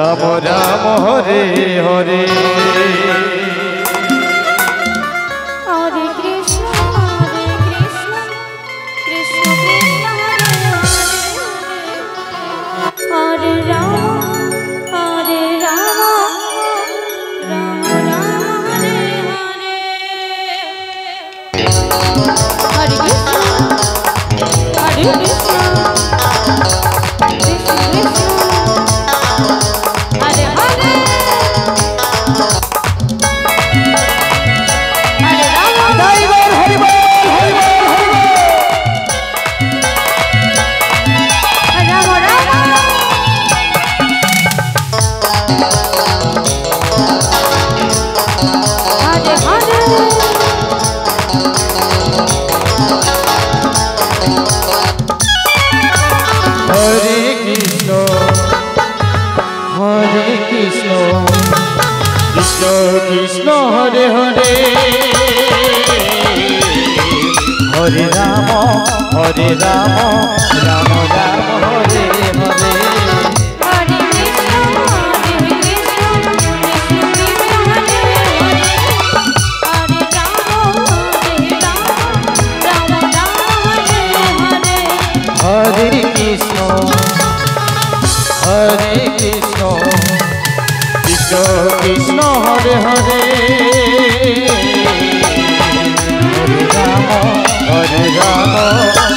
राम राम हरे हरे हरे कृष्ण कृष्ण कृष्ण हरे हरे हरे राम राम राम हरे हरे हरे कृष्ण कृष्ण कृष्ण हरे हरे हरे राम हरि बोल हरि बोल हरि बोल हरि राम राम हरे हरे हरे कृष्ण कृष्ण कृष्ण हरे हरे हरे राम राम राम हरे हरे हरे कृष्ण कृष्ण कृष्ण हरे हरे हरे राम राम राम हरे हरे हरे कृष्ण कृष्ण कृष्ण हरे हरे हरे राम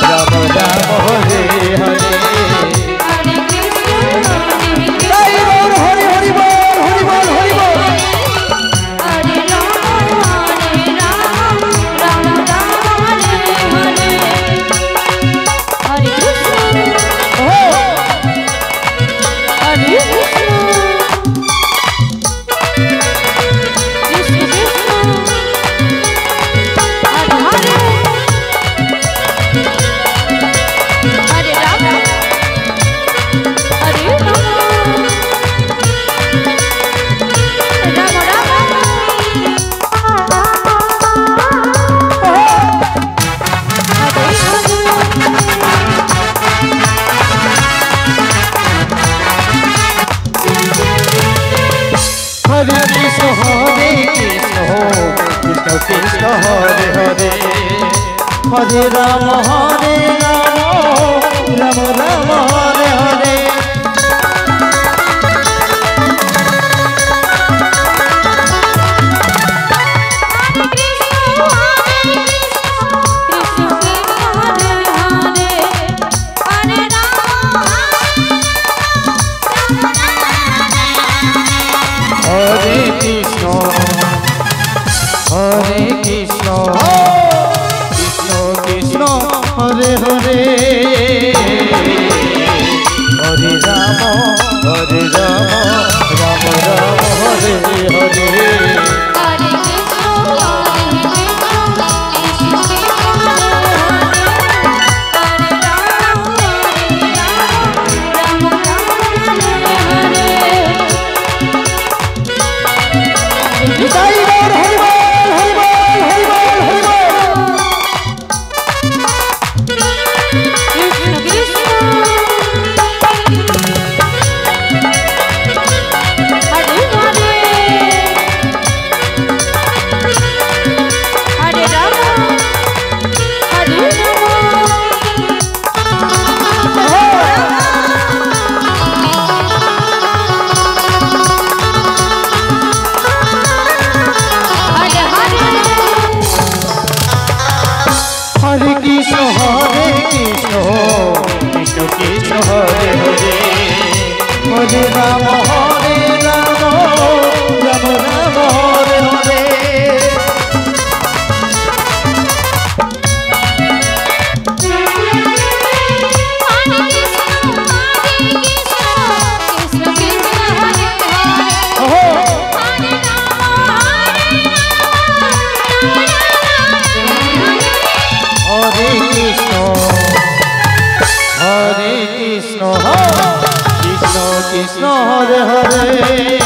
राम राम हरे हरे हरे कृष्ण हरि बोल हरि हरि बोल हरि बोल हरि बोल हरे राम राम राम हरे हरे हरे कृष्ण हरे कृष्ण कृष्ण कृष्ण हरे हरे हरे राम हरे राम हरे कृष्ण कृष्ण कृष्ण हरे हरे हरे राम राम राम हरे हरे हरे कृष्ण कृष्ण हरे हरे हरे राम राम राम हरे हरे हरि बोल हरि बोल हरि बोल हरि बोल हरि हरे कृष्ण कृष्ण कृष्ण हरे हरे हरे राम राम राम हरे हरे हरे कृष्ण कृष्ण कृष्ण हरे हरे